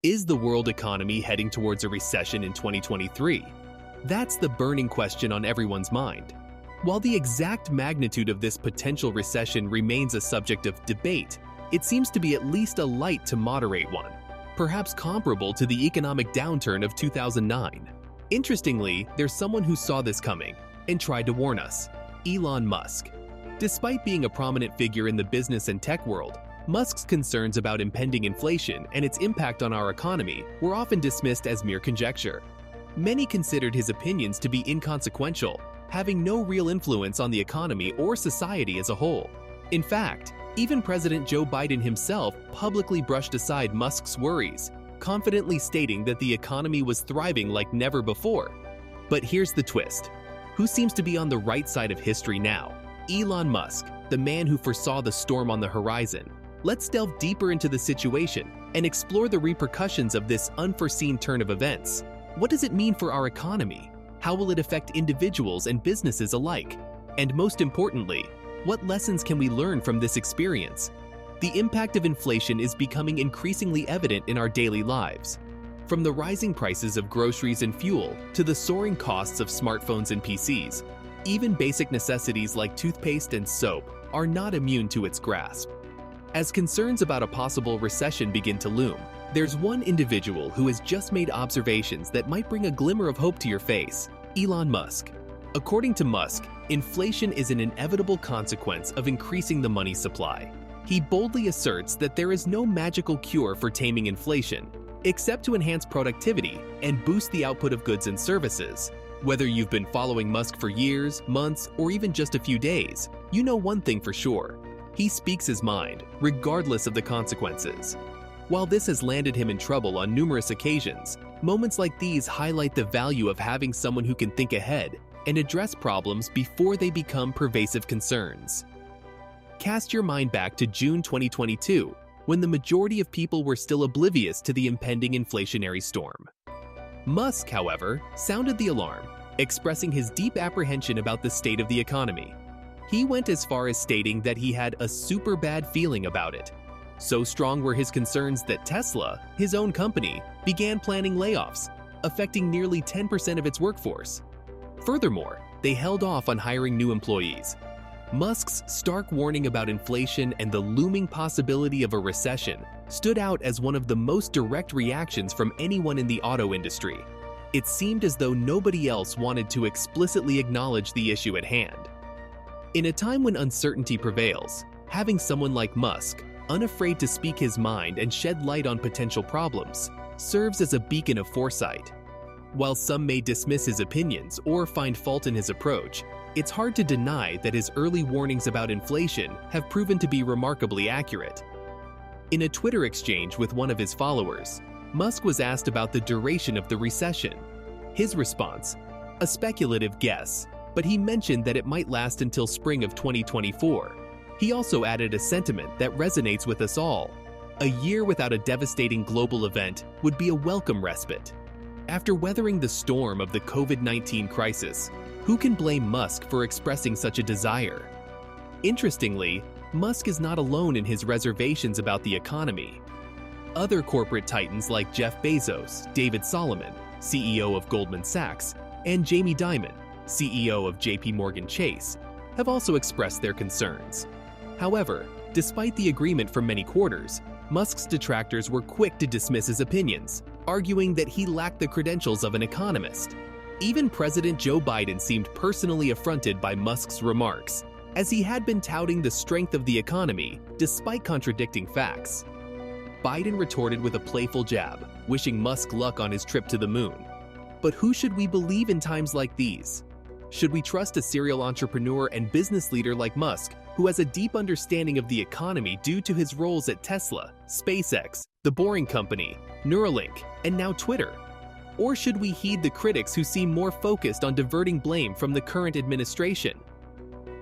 Is the world economy heading towards a recession in 2023? That's the burning question on everyone's mind. While the exact magnitude of this potential recession remains a subject of debate, it seems to be at least a light to moderate one, perhaps comparable to the economic downturn of 2009. Interestingly, there's someone who saw this coming and tried to warn us: Elon Musk. Despite being a prominent figure in the business and tech world, Musk's concerns about impending inflation and its impact on our economy were often dismissed as mere conjecture. Many considered his opinions to be inconsequential, having no real influence on the economy or society as a whole. In fact, even President Joe Biden himself publicly brushed aside Musk's worries, confidently stating that the economy was thriving like never before. But here's the twist. Who seems to be on the right side of history now? Elon Musk, the man who foresaw the storm on the horizon. Let's delve deeper into the situation and explore the repercussions of this unforeseen turn of events. What does it mean for our economy? How will it affect individuals and businesses alike? And most importantly, what lessons can we learn from this experience? The impact of inflation is becoming increasingly evident in our daily lives. From the rising prices of groceries and fuel to the soaring costs of smartphones and PCs, even basic necessities like toothpaste and soap are not immune to its grasp. As concerns about a possible recession begin to loom, there's one individual who has just made observations that might bring a glimmer of hope to your face: Elon Musk. According to Musk, inflation is an inevitable consequence of increasing the money supply. He boldly asserts that there is no magical cure for taming inflation, except to enhance productivity and boost the output of goods and services. Whether you've been following Musk for years, months, or even just a few days, you know one thing for sure: he speaks his mind, regardless of the consequences. While this has landed him in trouble on numerous occasions, moments like these highlight the value of having someone who can think ahead and address problems before they become pervasive concerns. Cast your mind back to June 2022, when the majority of people were still oblivious to the impending inflationary storm. Musk, however, sounded the alarm, expressing his deep apprehension about the state of the economy. He went as far as stating that he had a super bad feeling about it. So strong were his concerns that Tesla, his own company, began planning layoffs, affecting nearly 10% of its workforce. Furthermore, they held off on hiring new employees. Musk's stark warning about inflation and the looming possibility of a recession stood out as one of the most direct reactions from anyone in the auto industry. It seemed as though nobody else wanted to explicitly acknowledge the issue at hand. In a time when uncertainty prevails, having someone like Musk, unafraid to speak his mind and shed light on potential problems, serves as a beacon of foresight. While some may dismiss his opinions or find fault in his approach, it's hard to deny that his early warnings about inflation have proven to be remarkably accurate. In a Twitter exchange with one of his followers, Musk was asked about the duration of the recession. His response: a speculative guess, but he mentioned that it might last until spring of 2024. He also added a sentiment that resonates with us all: a year without a devastating global event would be a welcome respite. After weathering the storm of the COVID-19 crisis, who can blame Musk for expressing such a desire? Interestingly, Musk is not alone in his reservations about the economy. Other corporate titans like Jeff Bezos, David Solomon, CEO of Goldman Sachs, and Jamie Dimon, CEO of JP Morgan Chase, have also expressed their concerns. However, despite the agreement from many quarters, Musk's detractors were quick to dismiss his opinions, arguing that he lacked the credentials of an economist. Even President Joe Biden seemed personally affronted by Musk's remarks, as he had been touting the strength of the economy despite contradicting facts. Biden retorted with a playful jab, wishing Musk luck on his trip to the moon. But who should we believe in times like these? Should we trust a serial entrepreneur and business leader like Musk, who has a deep understanding of the economy due to his roles at Tesla, SpaceX, The Boring Company, Neuralink, and now Twitter? Or should we heed the critics who seem more focused on diverting blame from the current administration?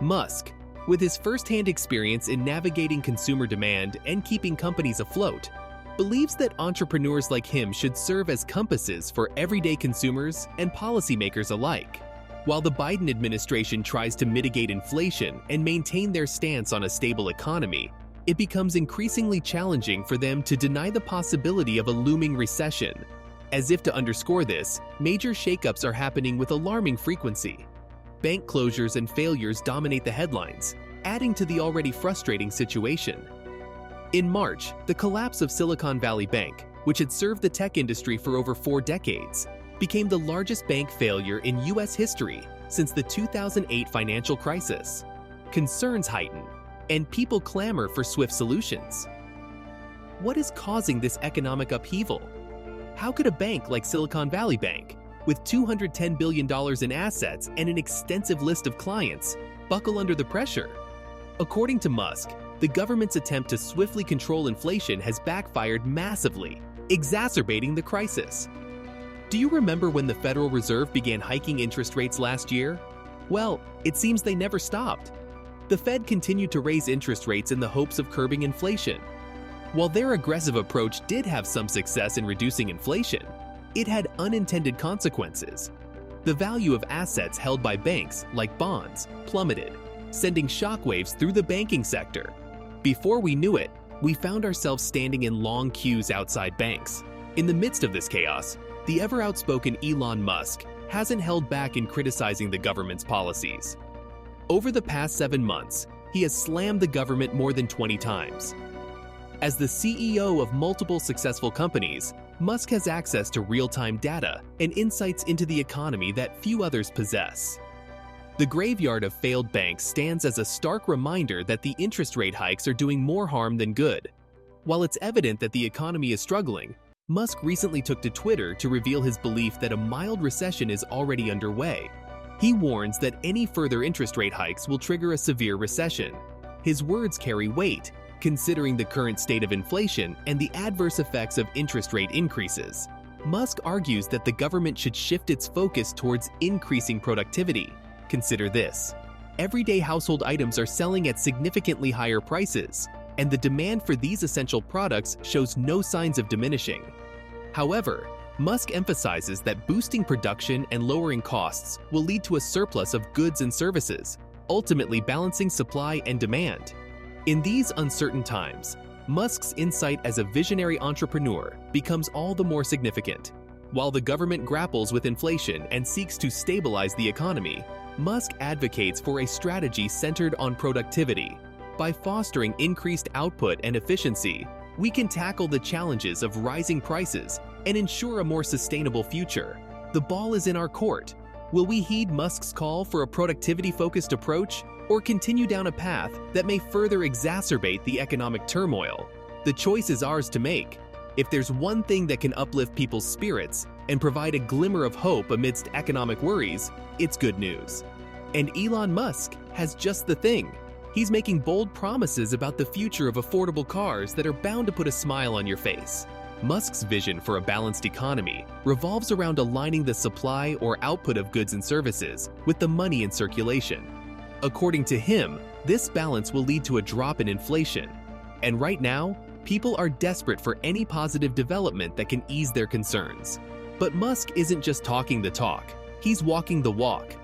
Musk, with his first-hand experience in navigating consumer demand and keeping companies afloat, believes that entrepreneurs like him should serve as compasses for everyday consumers and policymakers alike. While the Biden administration tries to mitigate inflation and maintain their stance on a stable economy, it becomes increasingly challenging for them to deny the possibility of a looming recession. As if to underscore this, major shakeups are happening with alarming frequency. Bank closures and failures dominate the headlines, adding to the already frustrating situation. In March, the collapse of Silicon Valley Bank, which had served the tech industry for over 4 decades, became the largest bank failure in U.S. history since the 2008 financial crisis. Concerns heighten, and people clamor for swift solutions. What is causing this economic upheaval? How could a bank like Silicon Valley Bank, with $210 billion in assets and an extensive list of clients, buckle under the pressure? According to Musk, the government's attempt to swiftly control inflation has backfired massively, exacerbating the crisis. Do you remember when the Federal Reserve began hiking interest rates last year? Well, it seems they never stopped. The Fed continued to raise interest rates in the hopes of curbing inflation. While their aggressive approach did have some success in reducing inflation, it had unintended consequences. The value of assets held by banks, like bonds, plummeted, sending shockwaves through the banking sector. Before we knew it, we found ourselves standing in long queues outside banks. In the midst of this chaos, the ever-outspoken Elon Musk hasn't held back in criticizing the government's policies. Over the past 7 months, he has slammed the government more than 20 times. As the CEO of multiple successful companies, Musk has access to real-time data and insights into the economy that few others possess. The graveyard of failed banks stands as a stark reminder that the interest rate hikes are doing more harm than good. While it's evident that the economy is struggling, Musk recently took to Twitter to reveal his belief that a mild recession is already underway. He warns that any further interest rate hikes will trigger a severe recession. His words carry weight, considering the current state of inflation and the adverse effects of interest rate increases. Musk argues that the government should shift its focus towards increasing productivity. Consider this: everyday household items are selling at significantly higher prices, and the demand for these essential products shows no signs of diminishing. However, Musk emphasizes that boosting production and lowering costs will lead to a surplus of goods and services, ultimately balancing supply and demand. In these uncertain times, Musk's insight as a visionary entrepreneur becomes all the more significant. While the government grapples with inflation and seeks to stabilize the economy, Musk advocates for a strategy centered on productivity. By fostering increased output and efficiency, we can tackle the challenges of rising prices and ensure a more sustainable future. The ball is in our court. Will we heed Musk's call for a productivity-focused approach, or continue down a path that may further exacerbate the economic turmoil? The choice is ours to make. If there's one thing that can uplift people's spirits and provide a glimmer of hope amidst economic worries, it's good news. And Elon Musk has just the thing. He's making bold promises about the future of affordable cars that are bound to put a smile on your face. Musk's vision for a balanced economy revolves around aligning the supply or output of goods and services with the money in circulation. According to him, this balance will lead to a drop in inflation. And right now, people are desperate for any positive development that can ease their concerns. But Musk isn't just talking the talk, he's walking the walk.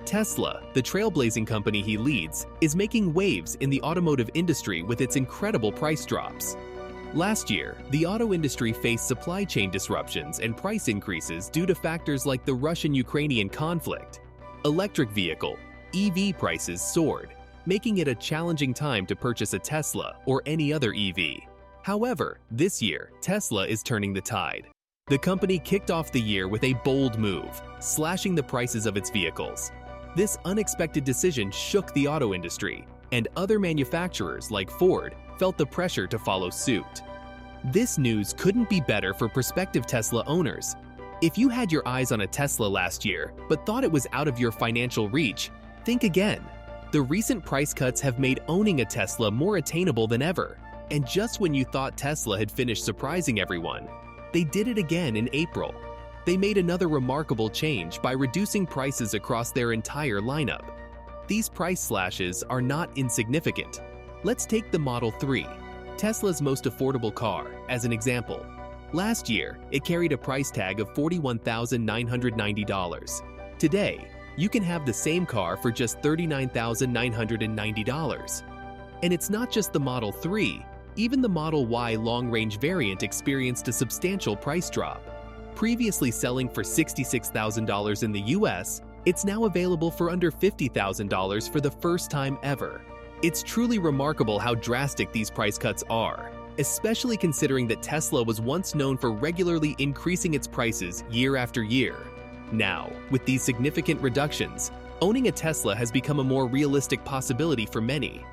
Tesla, the trailblazing company he leads, is making waves in the automotive industry with its incredible price drops. Last year, the auto industry faced supply chain disruptions and price increases due to factors like the Russian-Ukrainian conflict. Electric vehicle, EV prices soared, making it a challenging time to purchase a Tesla or any other EV. However, this year, Tesla is turning the tide. The company kicked off the year with a bold move, slashing the prices of its vehicles. This unexpected decision shook the auto industry, and other manufacturers like Ford felt the pressure to follow suit. This news couldn't be better for prospective Tesla owners. If you had your eyes on a Tesla last year but thought it was out of your financial reach, think again. The recent price cuts have made owning a Tesla more attainable than ever. And just when you thought Tesla had finished surprising everyone, they did it again in April. They made another remarkable change by reducing prices across their entire lineup. These price slashes are not insignificant. Let's take the Model 3, Tesla's most affordable car, as an example. Last year, it carried a price tag of $41,990. Today, you can have the same car for just $39,990. And it's not just the Model 3, even the Model Y long-range variant experienced a substantial price drop. Previously selling for $66,000 in the US, it's now available for under $50,000 for the first time ever. It's truly remarkable how drastic these price cuts are, especially considering that Tesla was once known for regularly increasing its prices year after year. Now, with these significant reductions, owning a Tesla has become a more realistic possibility for many.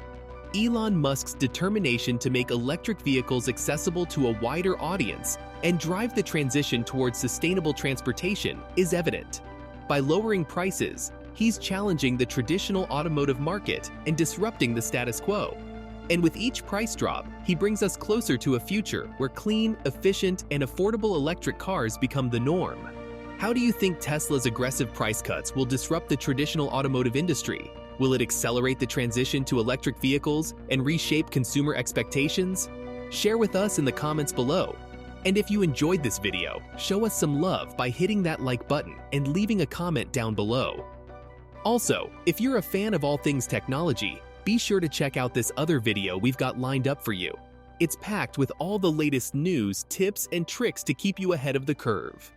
Elon Musk's determination to make electric vehicles accessible to a wider audience and drive the transition towards sustainable transportation is evident. By lowering prices, he's challenging the traditional automotive market and disrupting the status quo. And with each price drop, he brings us closer to a future where clean, efficient, and affordable electric cars become the norm. How do you think Tesla's aggressive price cuts will disrupt the traditional automotive industry? Will it accelerate the transition to electric vehicles and reshape consumer expectations? Share with us in the comments below. And if you enjoyed this video, show us some love by hitting that like button and leaving a comment down below. Also, if you're a fan of all things technology, be sure to check out this other video we've got lined up for you. It's packed with all the latest news, tips, and tricks to keep you ahead of the curve.